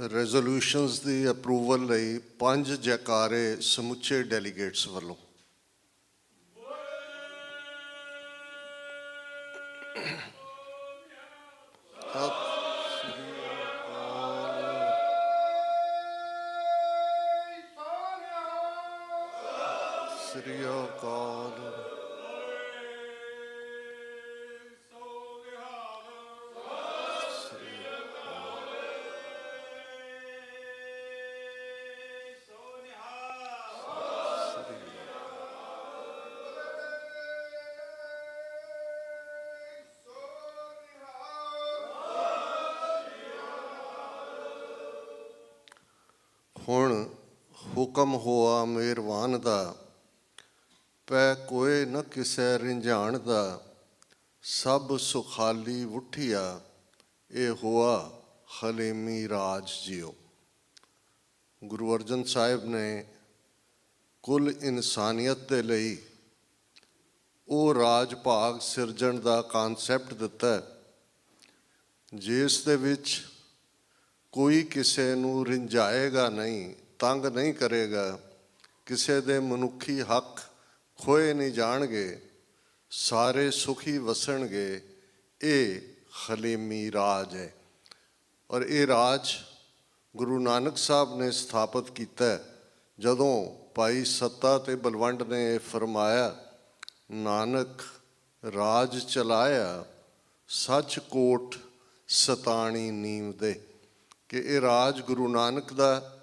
ਰੈਜ਼ੋਲੂਸ਼ਨਸ ਦੀ approval ਲਈ 5 ਜੈਕਾਰੇ ਸਮੁੱਚੇ delegates ਵੱਲੋਂ। ਸ੍ਰੀ ਅਕਾਲ। ਹੁਣ ਹੁਕਮ ਹੋਆ ਮਿਹਰਬਾਨ ਦਾ, ਪੈ ਕੋਏ ਨ ਕਿਸੇ ਰਿੰਝਾਣ ਦਾ, ਸਭ ਸੁਖਾਲੀ ਉੱਠਿਆ, ਇਹ ਹੋਆ ਹਲੀਮੀ ਰਾਜ ਜਿਉ। ਗੁਰੂ ਅਰਜਨ ਸਾਹਿਬ ਨੇ ਕੁੱਲ ਇਨਸਾਨੀਅਤ ਦੇ ਲਈ ਉਹ ਰਾਜ ਭਾਗ ਸਿਰਜਣ ਦਾ ਕਾਨਸੈਪਟ ਦਿੱਤਾ ਜਿਸ ਦੇ ਵਿੱਚ ਕੋਈ ਕਿਸੇ ਨੂੰ ਰਿੰਝਾਏਗਾ ਨਹੀਂ, ਤੰਗ ਨਹੀਂ ਕਰੇਗਾ, ਕਿਸੇ ਦੇ ਮਨੁੱਖੀ ਹੱਕ ਖੋਏ ਨਹੀਂ ਜਾਣਗੇ, ਸਾਰੇ ਸੁਖੀ ਵਸਣਗੇ। ਇਹ ਹਲੀਮੀ ਰਾਜ ਹੈ। ਔਰ ਇਹ ਰਾਜ ਗੁਰੂ ਨਾਨਕ ਸਾਹਿਬ ਨੇ ਸਥਾਪਿਤ ਕੀਤਾ ਜਦੋਂ ਭਾਈ ਸੱਤਾ ਤੇ ਬਲਵੰਡ ਨੇ ਇਹ ਫਰਮਾਇਆ, ਨਾਨਕ ਰਾਜ ਚਲਾਇਆ ਸੱਚ ਕੋਟ ਸਤਾਣੀ ਨੀਮ ਦੇ, ਕਿ ਇਹ ਰਾਜ ਗੁਰੂ ਨਾਨਕ ਦਾ,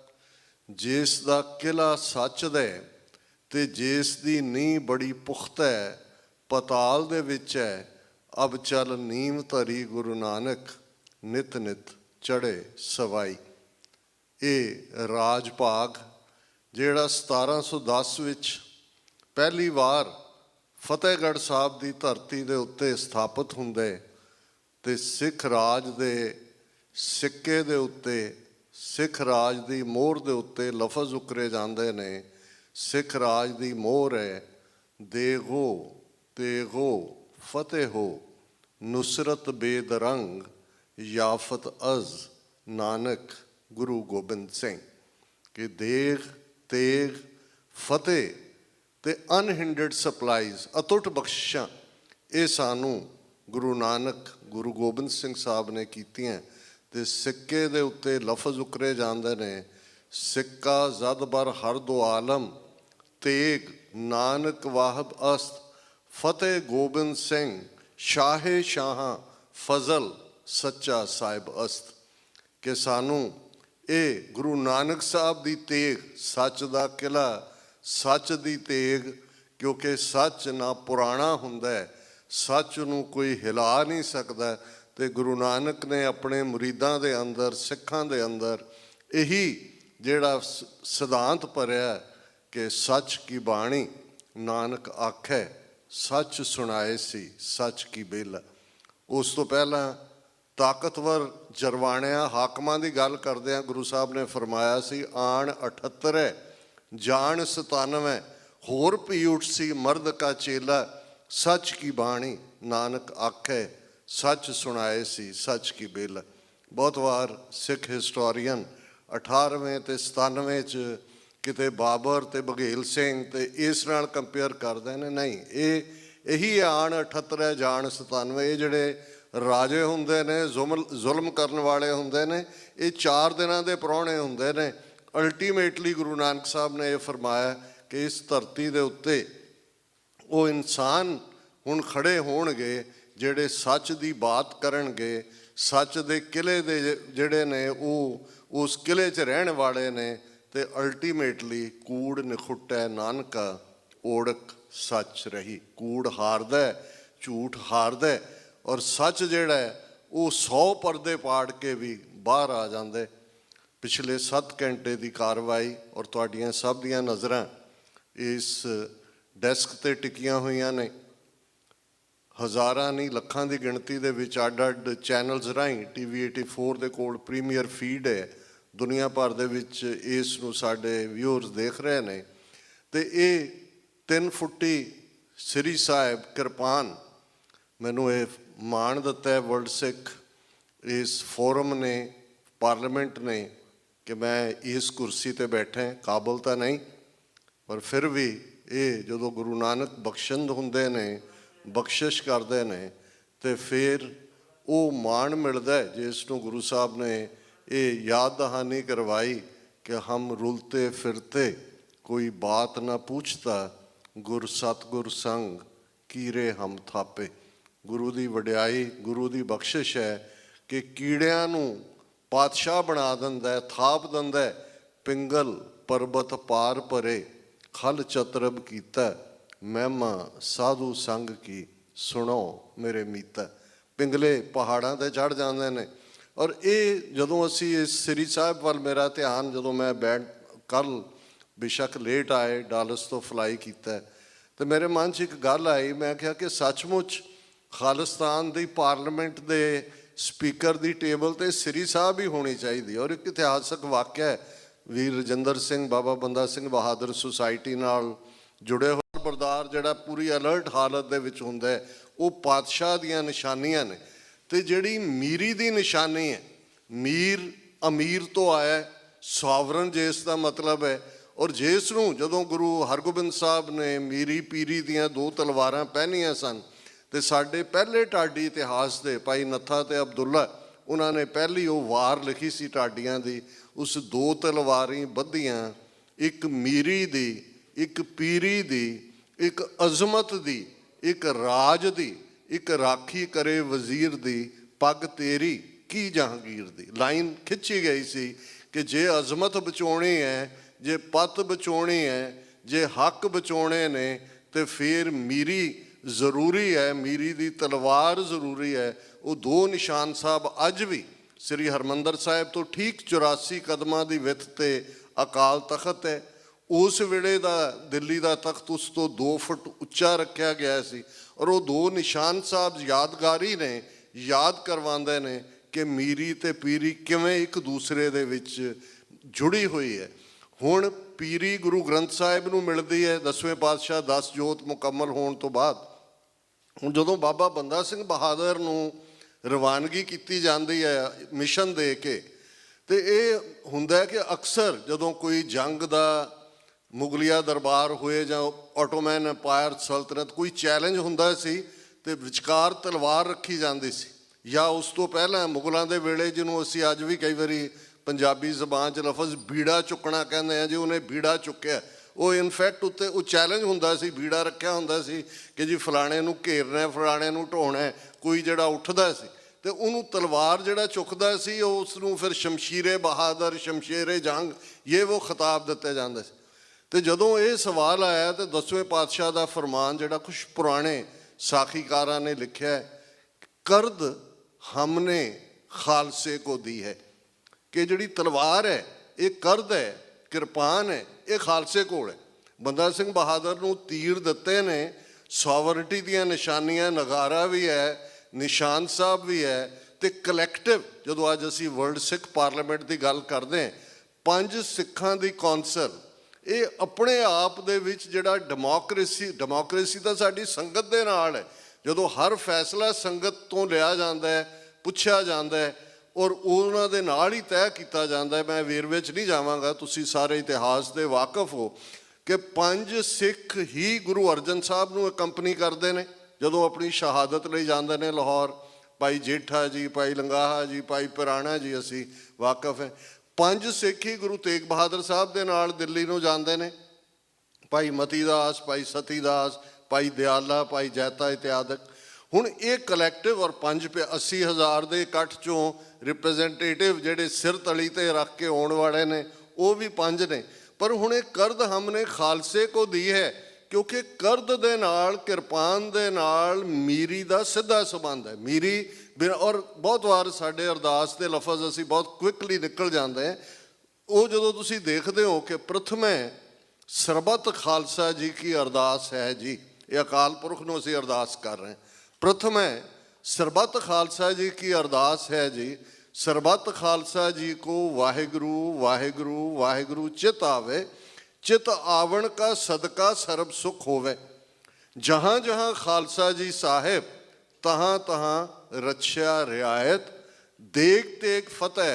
ਜਿਸ ਦਾ ਕਿਲ੍ਹਾ ਸੱਚ ਦਾ ਅਤੇ ਜਿਸ ਦੀ ਨੀਂਹ ਬੜੀ ਪੁਖਤਾ ਹੈ, ਪਤਾਲ ਦੇ ਵਿੱਚ ਹੈ। ਅਬ ਚੱਲ ਨੀਮ ਧਰੀ ਗੁਰੂ ਨਾਨਕ, ਨਿਤ ਨਿਤ ਚੜ੍ਹੇ ਸਵਾਈ। ਇਹ ਰਾਜ ਭਾਗ ਜਿਹੜਾ 1710 ਵਿੱਚ ਪਹਿਲੀ ਵਾਰ ਫਤਿਹਗੜ੍ਹ ਸਾਹਿਬ ਦੀ ਧਰਤੀ ਦੇ ਉੱਤੇ ਸਥਾਪਿਤ ਹੁੰਦਾ ਅਤੇ ਸਿੱਖ ਰਾਜ ਦੇ ਸਿੱਕੇ ਦੇ ਉੱਤੇ, ਸਿੱਖ ਰਾਜ ਦੀ ਮੋਹਰ ਦੇ ਉੱਤੇ ਲਫ਼ਜ਼ ਉਕਰੇ ਜਾਂਦੇ ਨੇ। ਸਿੱਖ ਰਾਜ ਦੀ ਮੋਹਰ ਹੈ, ਦੇਗੋ ਤੇਗੋ ਫਤਿਹ ਹੋ, ਨੁਸਰਤ ਬੇਦਰੰਗ ਯਾਫਤ ਅਜ਼ ਨਾਨਕ ਗੁਰੂ ਗੋਬਿੰਦ ਸਿੰਘ। ਕਿ ਦੇਗ ਤੇਗ ਫਤਿਹ ਅਤੇ ਅਨਹਿੰਡਰਡ ਸਪਲਾਈਜ਼, ਅਤੁੱਟ ਬਖਸ਼ਿਸ਼ਾਂ, ਇਹ ਸਾਨੂੰ ਗੁਰੂ ਨਾਨਕ ਗੁਰੂ ਗੋਬਿੰਦ ਸਿੰਘ ਸਾਹਿਬ ਨੇ ਕੀਤੀਆਂ। ਅਤੇ ਸਿੱਕੇ ਦੇ ਉੱਤੇ ਲਫ਼ਜ਼ ਉਕਰੇ ਜਾਂਦੇ ਨੇ, ਸਿੱਕਾ ਜ਼ਦ ਬਰ ਹਰ ਦੋ ਆਲਮ, ਤੇਗ ਨਾਨਕ ਵਾਹਬ ਅਸਤ, ਫਤਿਹ ਗੋਬਿੰਦ ਸਿੰਘ ਸ਼ਾਹੇ ਸ਼ਾਹਾਂ, ਫਜ਼ਲ ਸੱਚਾ ਸਾਹਿਬ ਅਸਤ। ਕਿ ਸਾਨੂੰ ਇਹ ਗੁਰੂ ਨਾਨਕ ਸਾਹਿਬ ਦੀ ਤੇਗ, ਸੱਚ ਦਾ ਕਿਲ੍ਹਾ, ਸੱਚ ਦੀ ਤੇਗ, ਕਿਉਂਕਿ ਸੱਚ ਨਾ ਪੁਰਾਣਾ ਹੁੰਦਾ, ਸੱਚ ਨੂੰ ਕੋਈ ਹਿਲਾ ਨਹੀਂ ਸਕਦਾ। ਅਤੇ ਗੁਰੂ ਨਾਨਕ ਨੇ ਆਪਣੇ ਮੁਰੀਦਾਂ ਦੇ ਅੰਦਰ, ਸਿੱਖਾਂ ਦੇ ਅੰਦਰ ਇਹੀ ਜਿਹੜਾ ਸਿਧਾਂਤ ਭਰਿਆ ਕਿ ਸੱਚ ਕੀ ਬਾਣੀ ਨਾਨਕ ਆਖੈ, ਸੱਚ ਸੁਣਾਏ ਸੀ ਸੱਚ ਕੀ ਬੇਲਾ। ਉਸ ਤੋਂ ਪਹਿਲਾਂ ਤਾਕਤਵਰ ਜਰਵਾਣਿਆਂ ਹਾਕਮਾਂ ਦੀ ਗੱਲ ਕਰਦਿਆਂ ਗੁਰੂ ਸਾਹਿਬ ਨੇ ਫਰਮਾਇਆ ਸੀ, ਆਣ 78 ਜਾਣ 97, ਹੋਰ ਭੀ ਉੱਠ ਸੀ ਮਰਦ ਕਾ ਚੇਲਾ, ਸੱਚ ਕੀ ਬਾਣੀ ਨਾਨਕ ਆਖੈ, ਸੱਚ ਸੁਣਾਏ ਸੀ ਸੱਚ ਕੀ ਬੇਲਾ। ਬਹੁਤ ਵਾਰ ਸਿੱਖ ਹਿਸਟੋਰੀਅਨ 98 ਅਤੇ 97 'ਚ ਕਿਤੇ ਬਾਬਰ ਅਤੇ ਬਘੇਲ ਸਿੰਘ ਅਤੇ ਇਸ ਨਾਲ ਕੰਪੇਅਰ ਕਰਦੇ ਨੇ। ਨਹੀਂ, ਇਹੀ ਆਣ 78 ਜਾਣ 97। ਇਹ ਜਿਹੜੇ ਰਾਜੇ ਹੁੰਦੇ ਨੇ, ਜ਼ੁਲਮ ਕਰਨ ਵਾਲੇ ਹੁੰਦੇ ਨੇ, ਇਹ 4 ਦਿਨਾਂ ਦੇ ਪ੍ਰਾਹੁਣੇ ਹੁੰਦੇ ਨੇ। ਅਲਟੀਮੇਟਲੀ ਗੁਰੂ ਨਾਨਕ ਸਾਹਿਬ ਨੇ ਇਹ ਫਰਮਾਇਆ ਕਿ ਇਸ ਧਰਤੀ ਦੇ ਉੱਤੇ ਉਹ ਇਨਸਾਨ ਹੁਣ ਖੜ੍ਹੇ ਹੋਣਗੇ ਜਿਹੜੇ ਸੱਚ ਦੀ ਬਾਤ ਕਰਨਗੇ, ਸੱਚ ਦੇ ਕਿਲ੍ਹੇ ਦੇ ਜਿਹੜੇ ਨੇ ਉਹ ਉਸ ਕਿਲ੍ਹੇ 'ਚ ਰਹਿਣ ਵਾਲੇ ਨੇ। ਅਤੇ ਅਲਟੀਮੇਟਲੀ ਕੂੜ ਨਿਖੁੱਟੈ ਨਾਨਕਾ, ਓੜਕ ਸੱਚ ਰਹੀ। ਕੂੜ ਹਾਰਦਾ, ਝੂਠ ਹਾਰਦਾ, ਔਰ ਸੱਚ ਜਿਹੜਾ ਉਹ 100 ਪਰਦੇ ਪਾੜ ਕੇ ਵੀ ਬਾਹਰ ਆ ਜਾਂਦੇ। ਪਿਛਲੇ 7 ਘੰਟੇ ਦੀ ਕਾਰਵਾਈ ਔਰ ਤੁਹਾਡੀਆਂ ਸਭ ਦੀਆਂ ਨਜ਼ਰਾਂ ਇਸ ਡੈਸਕ 'ਤੇ ਟਿਕੀਆਂ ਹੋਈਆਂ ਨੇ। ਹਜ਼ਾਰਾਂ ਨਹੀਂ ਲੱਖਾਂ ਦੀ ਗਿਣਤੀ ਦੇ ਵਿੱਚ ਅੱਡ-ਅੱਡ ਚੈਨਲਸ ਰਾਹੀਂ TV 84 ਦੇ ਕੋਲ ਪ੍ਰੀਮੀਅਰ ਫੀਡ ਹੈ। ਦੁਨੀਆ ਭਰ ਦੇ ਵਿੱਚ ਇਸ ਨੂੰ ਸਾਡੇ ਵਿਊਅਰਸ ਦੇਖ ਰਹੇ ਨੇ। ਅਤੇ ਇਹ 3 ਫੁੱਟੀ ਸ੍ਰੀ ਸਾਹਿਬ ਕਿਰਪਾਨ ਮੈਨੂੰ ਇਹ ਮਾਣ ਦਿੱਤਾ ਹੈ ਵਰਲਡ ਸਿੱਖ ਇਸ ਫੋਰਮ ਨੇ, ਪਾਰਲੀਮੈਂਟ ਨੇ कि मैं इस कुर्सी ते बैठे, काबल तो नहीं, पर फिर भी ये जो गुरु नानक बख्शंद हुंदे ने, बख्शिश करते हैं, तो फिर वो माण मिलता है जिसनों गुरु साहब ने ये याद दहानी करवाई कि हम रुलते फिरते कोई बात ना पूछता, गुर सतगुर संग कीरे हम थापे। गुरु की वड्याई, गुरु की बख्शिश है कि कीड़ियां नूं पातशाह बना दिंदा है, थाप दिंदा है। पिंगल पर्बत पार परे, खल चतरब कीता, महिमा साधु संग की सुनो मेरे मीता। पिंगले पहाड़ां ते चढ़ जाते हैं। और ये जदों असी इस श्री साहिब वाल मेरा ध्यान, जदों मैं बैठ कल बेशक लेट आए, डालस तो फ्लाई किया, तो मेरे मन च एक गल आई। मैं क्या कि सचमुच खालिस्तान की पार्लीमेंट के स्पीकर की टेबल तो श्री साहब ही होनी चाहिए। और एक इतिहासक वाक़या है, वीर रजिंदर सिंह बाबा बंदा सिंह बहादुर सोसाइटी नाल जुड़े हुए बरदार जिहड़ा पूरी अलर्ट हालत दे विच हुंदा है, वो पातशाह दियां निशानियां ने। तो जिहड़ी मीरी दी निशानी है, मीर अमीर तो आया, सॉवरन जिस का मतलब है। और जिस नूं जदों गुरु हरगोबिंद साहब ने मीरी पीरी दियां दो तलवारां पहनियां सन, तो साडे पहले ढाडी इतिहास दे भाई नत्था ते अब्दुल्ला, उन्होंने पहली वो वार लिखी सी ढाडियां दी। उस दो तलवारी बधियां, एक मीरी दी, एक पीरी दी, एक अजमत दी, एक राज दी, एक राखी करे वजीर दी, पग तेरी की जहांगीर दी। लाइन खिंची गई सी कि जे अजमत बचाउणी है, जे पत बचाउणी है, जे हक बचाउणे ने, तो फिर मीरी जरूरी है, मीरी दी तलवार जरूरी है। वो दो निशान साहब अज भी श्री हरमंदर साहिब तो ठीक 84 कदमां दी विथ ते अकाल तख्त है। उस वेले दा दिल्ली का तख्त उस तो 2 फुट उच्चा रखा गया सी। और वो दो निशान साहब यादगारी ने, याद करवाते ने कि मीरी ते पीरी किवें एक दूसरे दे विच जुड़ी हुई है। हुण पीरी गुरु ग्रंथ साहिब नूं मिलदी है 10वें पातशाह 10 जोत मुकम्मल होने तो बाद। हुण जदों बाबा बंदा सिंह बहादुर नूं रवानगी की जाती है मिशन दे के, तो ये हुंदा है कि अक्सर जदों कोई जंग का मुगलिया दरबार हुए जां ऑटोमैन एम्पायर सल्तनत कोई चैलेंज हुंदा सी, ते विचकार तलवार रखी जाती सी। या उस तो पहला मुगलों के वेले जिन्हों असी अज भी कई बारी पंजाबी जबान च लफज बीड़ा चुकना कहते हैं, जी उन्हें बीड़ा चुक्या, वो इनफैक्ट उत्ते वो चैलेंज हुंदा सी, बीड़ा रखा हुंदा सी कि जी फलाणे नूं घेरना है, फलाणे नूं ढोना है। कोई जिहड़ा उठदा सी तो उन्होंने तलवार जिहड़ा चुकदा सी, उसनूं फिर शमशीरे बहादुर, शमशेरे जंग, ये वो खिताब दिते जांदे सी। तो जदों ये सवाल आया तो 10वें पातशाह का फरमान जिहड़ा कुछ पुराने साखीकारां ने लिखिया है, कर्द हमने खालसे को दी है, कि जिहड़ी तलवार है ये कर्द है, किरपान है, ये खालसे कोल है। बंदा सिंह बहादुर नूं तीर दिते ने, सॉवरनिटी दियां निशानियां, नगारा भी है, निशान साहब भी है। तो कलैक्टिव जदों अज असी वर्ल्ड सिख पार्लीमेंट की गल करते हैं, 5 सिखां दी कौंसल, ये अपने आप दे विच जिहड़ा डेमोक्रेसी तो साडी संगत दे नाल है। जदों हर फैसला संगत तो लिया जाता है, पुछया जाता है और उन्हां दे नाल ही तय किया जाता है। मैं वेरवे च नहीं जावांगा, तुसीं सारे इतिहास दे वाकफ हो कि 5 सिख ही गुरु अर्जन साहब नूं कंपनी करते हैं जदों अपनी शहादत लई जांदे ने लाहौर। भाई जेठा जी, भाई लंगाहा जी, भाई पिराणा जी, असी वाकफ है। 5 सिख ही गुरु तेग बहादुर साहब के नाल दिल्ली नूं जांदे ने, भाई मतीदास, भाई सतीदास, भाई दयाला, भाई जैता इत्यादि। हुण ये कलैक्टिव और 80,000 के इकट्ठ चों रिप्रैजेंटेटिव जिहड़े सिर तली ते रख के आउण वाले ने, वो भी 5 ने। पर हुण ये कर्द हमने खालसे को दी है, क्योंकि कर्द दे नाल, किरपान दे नाल मीरी का सीधा संबंध है। मीरी बिना, और बहुत बार साडे अरदास के लफज असी बहुत क्विकली निकल जाते हैं। वो जदों तुसीं देखदे हो कि प्रथमे सरबत खालसा जी की अरदास है जी, ये अकाल पुरख नूं असीं अरदास कर रहे हैं। प्रथमे सरबत खालसा जी की अरदास है जी, सरबत खालसा जी को वाहिगुरु वाहिगुरु वाहिगुरु चित आवे, चित आवण का सदका सर्ब सुख होवे। जहाँ जहाँ खालसा जी साहिब, तहाँ तहाँ रक्षा रियायत, देख तेग फतेह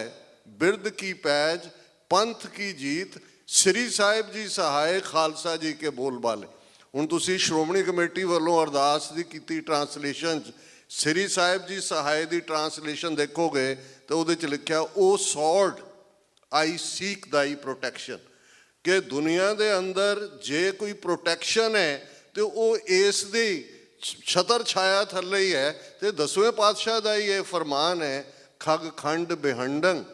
बिरद की पैज, पंथ की जीत, श्री साहिब जी सहाय, खालसा जी के बोल बाले। हुण तुसीं श्रोमणी कमेटी वालों अरदास दी कीती ट्रांसलेशन श्री साहिब जी सहाय दी ट्रांसलेशन देखोगे तो उहदे च लिखिया O sword I seek thy protection, कि दुनिया दे अंदर जे कोई प्रोटैक्शन है तो वो इस दी छतर छाया थल्ले ही है। तो 10वें पातशाह का ही ये फरमान है, खग खंड बिहंडंग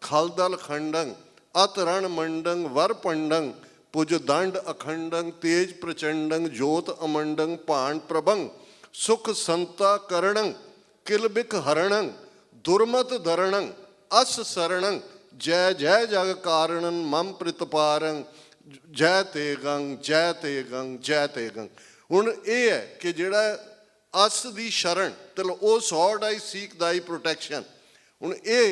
खलदल खंडंग अत रण मंडंग वर पंडंग पुज दंड अखंडंग तेज प्रचंडंग जोत अमंडंग पाण प्रभंग सुख संता करणंग किलबिक हरणंग दुर्मत दरणंग अस शरणंग जय जय जग कारणं मम प्रतिपारंग जय तेगंग जय तेगंग जय तेगंग। हुण ये है कि जिहड़ा अस दी शरण चलो O sword I seek thy protection. हुण ये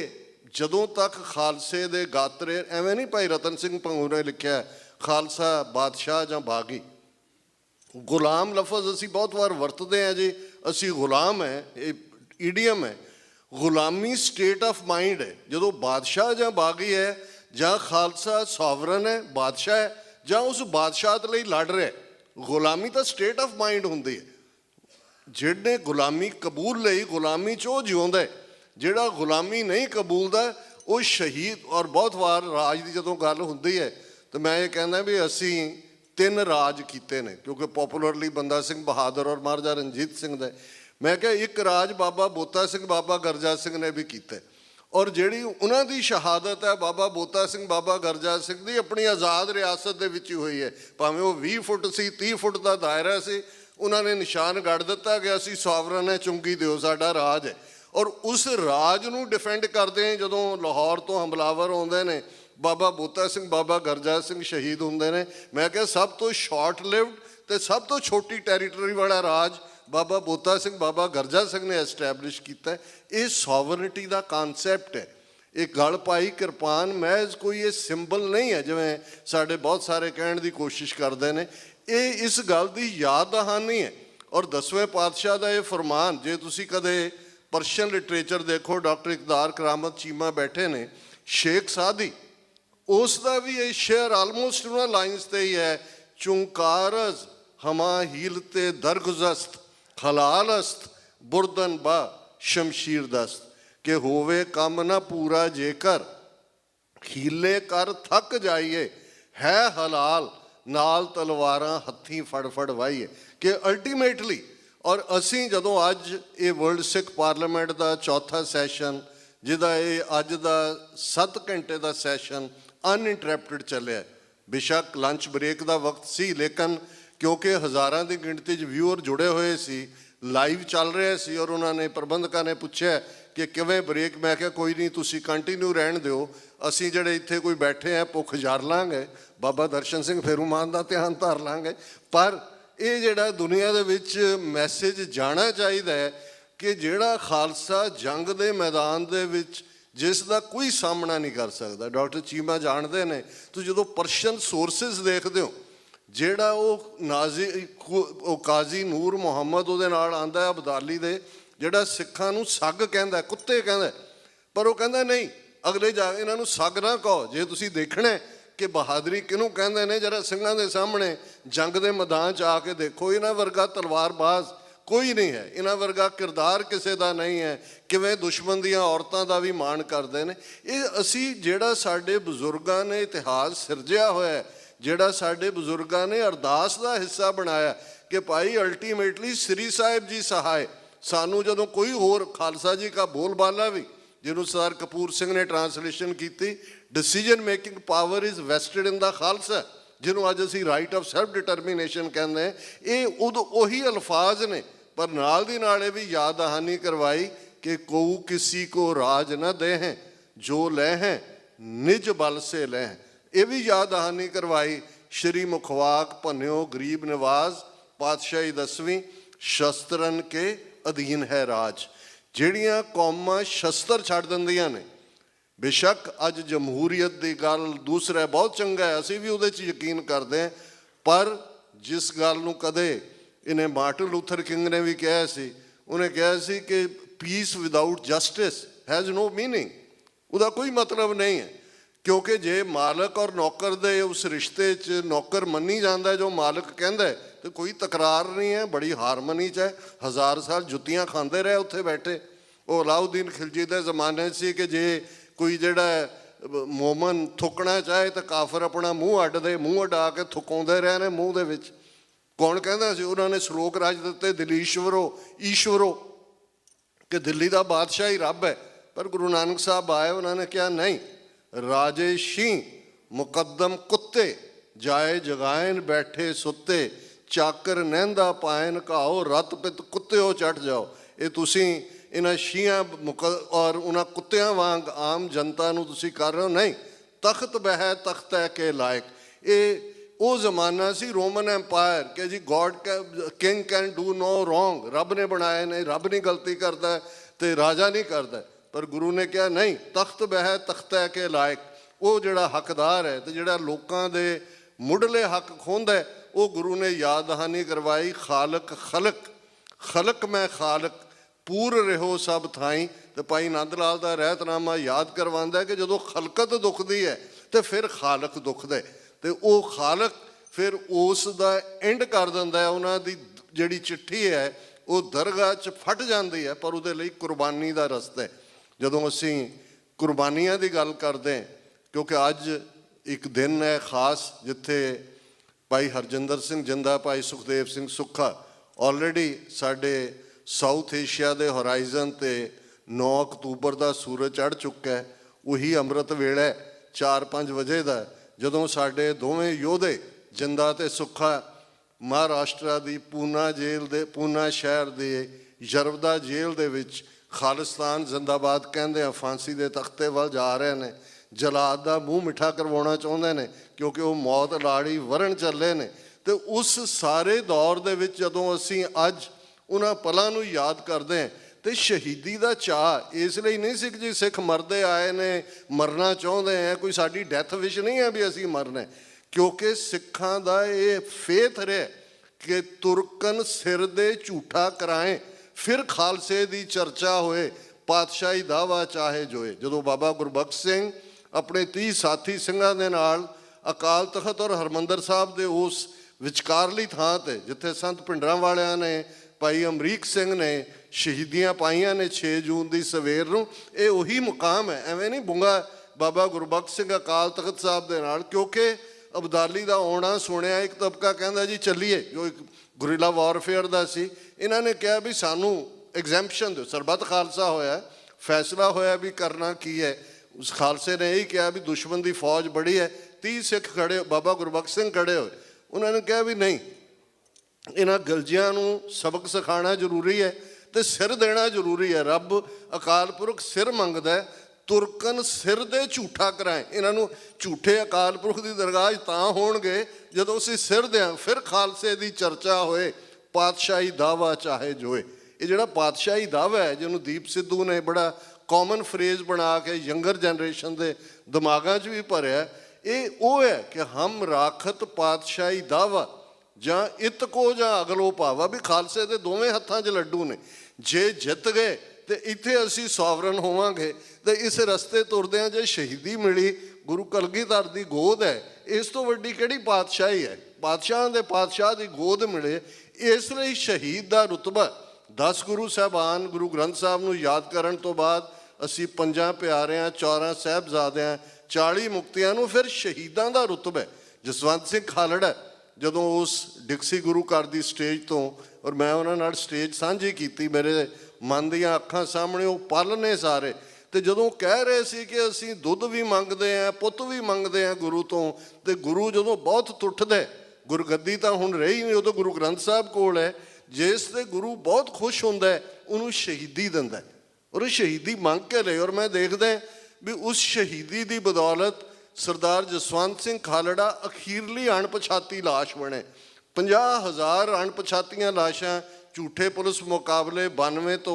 जदों तक खालसे दे गात्रे एवें नहीं भाई रतन सिंह भंगू ने लिखिया खालसा बादशाह जां बागी। गुलाम लफज असी बहुत बार वरतते हैं जी, असी गुलाम है, ये ईडियम है। गुलामी स्टेट ऑफ माइंड है। जो बादशाह जां बागी है जां खालसा सॉवरन है बादशाह है जां उस बादशाह लई लड़ रहा है, गुलामी तो स्टेट ऑफ माइंड होंदी है। जिहने गुलामी कबूल लई गुलामी च वो जिउंदा है, जिहड़ा गुलामी नहीं कबूलदा वो शहीद। और बहुत बार राज की जदों गल हुंदी है तो मैं ये कहना भी असी 3 राज किए ने, क्योंकि पॉपुलरली बंदा सिंह बहादुर और महाराजा रणजीत सिंह दे। मैं क्या एक राज बाबा बोता सिंह बाबा गरजा सिंह ने भी किया, और जिहड़ी उन्हां दी शहादत है बाबा बोता सिंह बाबा गरजा सिंह दी अपनी आज़ाद रियासत दे विच ही हुई है। भावें वो 20 फुट सी 30 फुट का दायरा से उन्होंने निशान गढ़ दिता कि असी सॉवरन है, चुंगी दिओ साडा राज है। और उस राज नूं डिफेंड करदे जदों लाहौर तो हमलावर आउंदे ने बाबा बोता सिंह बाबा गरजा सिंह शहीद होंदे ने। मैं क्या सब तो शॉर्ट लिव्ड ते सब तो छोटी टैरीटरी वाला राज बाबा बोता सिंह बाबा गरजा सिंह ने एस्टैबलिश किया। ये सॉवरनिटी का कानसैप्ट है। एक गल पाई किरपान महज कोई ये सिंबल नहीं है जिवें साडे बहुत सारे कहण की कोशिश करते हैं। ये इस गल की याद दहानी है। और 10वें पातशाह का ये फरमान जे तुसी कदे पर्शियन लिटरेचर देखो, डॉक्टर इकदार करामत चीमा बैठे ने, शेख सादी उसका भी ये शेर आलमोस्ट उन्होंने लाइन्स ते ही है, चुंकारज हमा हीलते दरगुजस्त खलालस्त बुरदन बा शमशीर दस्त, के होवे कम ना पूरा जेकर हीले कर थक जाइए है हलाल नाल तलवारां हत्थी फड़ फड़ वाइए। कि अल्टीमेटली और असी जदों अज ये वर्ल्ड सिख पार्लीमेंट का 4था सैशन जिहदा ये अज का 7 घंटे का सैशन अनइंटरप्टेड चलिया, बेशक लंच ब्रेक का वक्त सी लेकिन क्योंकि हज़ारां की गिणती व्यूअर जुड़े हुए सी, लाइव चल रहे सी और उन्होंने प्रबंधकों ने पूछा कि किवें ब्रेक। मैं क्या कोई नहीं तुसी कंटिन्यू रहन दिओ, असी जिहड़े इत्थे कोई बैठे हैं भुख जार लांगे, बाबा दर्शन सिंह फेरू मान का ध्यान धर लांगे। पर ये जिहड़ा दुनिया दे विच मैसेज जाना चाहिए कि जिहड़ा खालसा जंग दे मैदान दे विच जिसका कोई सामना नहीं कर सकता। डॉक्टर चीमा जानते हैं तो जो पर्शियन सोर्सिस देखते हो ਜਿਹੜਾ ਉਹ ਨਾਜ਼ੀ ਉਹ ਕਾਜ਼ੀ ਨੂਰ ਮੁਹੰਮਦ ਉਹਦੇ ਨਾਲ ਆਂਦਾ ਹੈ ਅਬਦਾਲੀ ਦੇ, ਜਿਹੜਾ ਸਿੱਖਾਂ ਨੂੰ ਸੱਗ ਕਹਿੰਦਾ ਕੁੱਤੇ ਕਹਿੰਦਾ, ਪਰ ਉਹ ਕਹਿੰਦਾ ਨਹੀਂ ਅਗਲੇ ਜਾ ਇਹਨਾਂ ਨੂੰ ਸੱਗ ਨਾ ਕਹੋ। ਜੇ ਤੁਸੀਂ ਦੇਖਣਾ ਕਿ ਬਹਾਦਰੀ ਕਿਹਨੂੰ ਕਹਿੰਦੇ ਨੇ ਜਰਾ ਸਿੰਘਾਂ ਦੇ ਸਾਹਮਣੇ ਜੰਗ ਦੇ ਮੈਦਾਨ 'ਚ ਆ ਕੇ ਦੇਖੋ, ਇਹਨਾਂ ਵਰਗਾ ਤਲਵਾਰਬਾਜ਼ ਕੋਈ ਨਹੀਂ ਹੈ, ਇਹਨਾਂ ਵਰਗਾ ਕਿਰਦਾਰ ਕਿਸੇ ਦਾ ਨਹੀਂ ਹੈ। ਕਿਵੇਂ ਦੁਸ਼ਮਣ ਦੀਆਂ ਔਰਤਾਂ ਦਾ ਵੀ ਮਾਣ ਕਰਦੇ ਨੇ। ਇਹ ਅਸੀਂ ਜਿਹੜਾ ਸਾਡੇ ਬਜ਼ੁਰਗਾਂ ਨੇ ਇਤਿਹਾਸ ਸਿਰਜਿਆ ਹੋਇਆ, ਜਿਹੜਾ ਸਾਡੇ ਬਜ਼ੁਰਗਾਂ ਨੇ ਅਰਦਾਸ ਦਾ ਹਿੱਸਾ ਬਣਾਇਆ ਕਿ ਭਾਈ ਅਲਟੀਮੇਟਲੀ ਸ੍ਰੀ ਸਾਹਿਬ ਜੀ ਸਹਾਇ। ਸਾਨੂੰ ਜਦੋਂ ਕੋਈ ਹੋਰ ਖਾਲਸਾ ਜੀ ਦਾ ਬੋਲਬਾਲਾ ਵੀ ਜਿਹਨੂੰ ਸਰਦਾਰ ਕਪੂਰ ਸਿੰਘ ਨੇ ਟਰਾਂਸਲੇਸ਼ਨ ਕੀਤੀ, decision making power is vested in the Khalsa, ਜਿਹਨੂੰ ਅੱਜ ਅਸੀਂ ਰਾਈਟ ਆਫ ਸੈਲਫ ਡਿਟਰਮੀਨੇਸ਼ਨ ਕਹਿੰਦੇ ਹਾਂ। ਇਹ ਉਦੋਂ ਉਹੀ ਅਲਫਾਜ਼ ਨੇ, ਪਰ ਨਾਲ ਦੀ ਨਾਲ ਇਹ ਵੀ ਯਾਦ ਦਹਾਨੀ ਕਰਵਾਈ ਕਿ ਕਉ ਕਿਸੀ ਕੋ ਰਾਜ ਨਾ ਦੇ ਹੈ ਜੋ ਲੈ ਹੈ ਨਿਜ ਬਲ ਸੇ ਲੈ ਹੈ। ਇਹ ਵੀ ਯਾਦ ਦਹਾਨੀ ਕਰਵਾਈ। ਸ਼੍ਰੀ ਮੁਖਵਾਕ ਭੰਨਿਓ ਗਰੀਬ ਨਿਵਾਜ਼ ਪਾਤਸ਼ਾਹੀ 10ਵੀਂ ਸ਼ਸਤਰਨ ਕੇ ਅਧੀਨ ਹੈ ਰਾਜ। ਜਿਹੜੀਆਂ ਕੌਮਾਂ ਸ਼ਸਤਰ ਛੱਡ ਦਿੰਦੀਆਂ ਨੇ, ਬੇਸ਼ੱਕ ਅੱਜ ਜਮਹੂਰੀਅਤ ਦੀ ਗੱਲ ਦੂਸਰਾ ਬਹੁਤ ਚੰਗਾ ਹੈ, ਅਸੀਂ ਵੀ ਉਹਦੇ 'ਚ ਯਕੀਨ ਕਰਦੇ ਹਾਂ, ਪਰ ਜਿਸ ਗੱਲ ਨੂੰ ਕਦੇ ਇਹਨੇ ਮਾਰਟਨ ਲੂਥਰ ਕਿੰਗ ਨੇ ਵੀ ਕਿਹਾ ਸੀ, ਉਹਨੇ ਕਿਹਾ ਸੀ ਕਿ peace without justice has no meaning, ਉਹਦਾ ਕੋਈ ਮਤਲਬ ਨਹੀਂ ਹੈ। क्योंकि जे मालक और नौकर दे उस रिश्ते च नौकर मन्नी जाता है जो मालक कहता है, तो कोई तकरार नहीं है, बड़ी हारमनी च है। 1000 साल जुत्तियां खांदे रहे उत्थे बैठे। वो अलाउद्दीन खिलजी के जमाने से कि जे कोई जिहड़ा मोमन थुकना चाहे तो काफर अपना मूँह अड्ड दे, मूँह अड्डा के थुकाउंदे रहे ने मूँह दे विच। कौन कहता सी? उन्होंने श्लोक राज दिते, दिलीश्वरो ईश्वरो, कि दिल्ली का बादशाह ही रब है। पर गुरु नानक साहब आए, उन्होंने कहा नहीं, राजे शी मुकद्दम कुत्ते, जाए जगायन बैठे सुत्ते, चाकर नहिंदा पायन घाओ, रत पित कुत्त्यो चढ़ जाओ। ये तुसी इन्हां शीआं और उन्हां कुत्तियां वांग आम जनता नूं तुसी कर रहे हो। नहीं, तख्त बह तख्त है के लायक। ये वो जमाना सी रोमन एम्पायर कि जी god king can do no wrong, रब ने बनाए ने, रब नहीं गलती करता है तो राजा नहीं करता। पर गुरु ने कहा नहीं, तख्त बह तख्त है के लायक। वो जिहड़ा हकदार है तो जिहड़ा लोकां दे मुढ़ले हक खोंदा है, वो गुरु ने याद दहानी करवाई, खालक खलक, खलक मैं खालक, पूर रहो सब थाई। तो भाई नंद लाल का रहतनामा याद करवांदा है कि जदों खलकत दुखदी है तो फिर खालक दुखदा है। तो वो खालक फिर उस दा एंड कर दिंदा है। उन्हां दी जिहड़ी चिट्ठी है वो दरगाह च फट जाती है, पर उहदे लई कुर्बानी का रस्ता है। जदों असी कुर्बानियां की गल करते हैं, क्योंकि अज एक दिन है खास जिथे भाई हरजिंदर सिंह जिंदा, भाई सुखदेव सिंह सुक्खा ऑलरेडी साडे साउथ एशिया के होराइजन ते 9 अक्तूबर का सूरज चढ़ चुका है। वही अमृत वेला 4-5 बजे का, जदों साडे दोवें योधे जिंदा ते सुक्खा महाराष्ट्र की पूना जेल दे, पूना शहर के यरवदा जेल दे विच खालिस्तान जिंदाबाद कहते हैं फांसी के तख्ते वाल जा रहे हैं। जलाद का मूँह मिठा करवाना चाहते हैं क्योंकि वो मौत लाड़ी वरण चले ने। तो उस सारे दौर दे विच जदों असी अज उन्हां पलां नूं याद करते हैं तो शहीदी का चाह इसलिए नहीं सी कि जी सिख मरदे आए ने, मरना चाहते हैं, कोई साडी डैथ विश नहीं है भी असी मरना है। क्योंकि सिखां दा ये फेथ रहा कि तुरकन सिर दे झूठा कराएं, फिर खालसे की चर्चा होए, पातशाही दावा चाहे जोए। जदों बाबा गुरबख्श सिंह अपने 30 साथी सिंघां दे नाल अकाल तख्त और हरमंदर साहब के उस विचकारली थां ते जिथे संत भिंडरां वालियां ने, भाई अमरीक सिंह ने शहीदियां पाइयां ने 6 जून की सवेर नूं, ये उही मुकाम है। एवें नहीं बुंगा बाबा गुरबख्श सिंह अकाल तख्त साहब दे नाल, क्योंकि अबदाली का आना सुनिया एक तबका कहता जी चलीए, जो एक गुरिला वारफेयर का सी। इन्हों ने कहा भी सानू एग्जैम्पशन दो, सरबत खालसा होया, फैसला होया भी करना की है। उस खालसे ने यही कहा भी दुश्मन की फौज बड़ी है, 30 सिख खड़े, बाबा गुरबख्श सिंह खड़े हुए। उन्होंने कहा भी नहीं, इन्हां गलजियां नूं सबक सिखाना जरूरी है तो सिर देना जरूरी है। रब अकाल पुरख सिर मंगदा है, तुरकन सिर दे झूठा कराएं। इन्हों झूठे अकाल पुरख की दरगाह तां होणगे जदों असीं सिर दें, फिर खालसे की चर्चा होए, पातशाही दावा चाहे जोए। ये जिहड़ा पातशाही दावा है जिन्होंने दीप सिद्धू ने बड़ा कॉमन फ्रेज बना के यंगर जनरेशन के दिमागां च भी भरिया, ये वो है कि हम राखत पातशाही दावा जां इतको जां अगलो पावा। भी खालसे के दोवें हत्थां 'च लड्डू ने, जे जित गए तो इत्थे असी सॉवरन होवांगे। तो इस रस्ते तुरदे जे शहीदी मिली गुरु कलगीधर की गोद है, इस तो वड्डी किहड़ी पातशाही है। पातशाह के पातशाह की गोद मिले, इसलिए शहीद का रुतबा 10 गुरु साहबान गुरु ग्रंथ साहब नूं याद करन तो बाद असी 5 प्यारियां, 14 साहिबजादियां, 40 मुक्तियां नूं फिर शहीदां दा रुतबा है। जसवंत सिंह खालड़ा जदों उस डिक्सी गुरु घर की स्टेज तो, और मैं उन्हां नाल स्टेज सांझी की, मेरे मन दियां अखां सामने वो पल ने सारे। तो जदों कह रहे सी कि असी दुध भी मंगते हैं, पुत भी मंगते हैं गुरु तो, तो गुरु जदों बहुत तुठदा, गुरगद्दी तो हुण रही नहीं, उदों गुरु ग्रंथ साहब कोल है, जिस ते गुरु बहुत खुश हुंदा है उन्होंने शहीदी दिंदा है, और शहीदी मंग के ले। और मैं देखदा भी उस शहीदी की बदौलत सरदार जसवंत सिंह खालड़ा अखीरली अणपछाती लाश बने। 50,000 अणपछातियां लाशां झूठे पुलिस मुकाबले 92 तो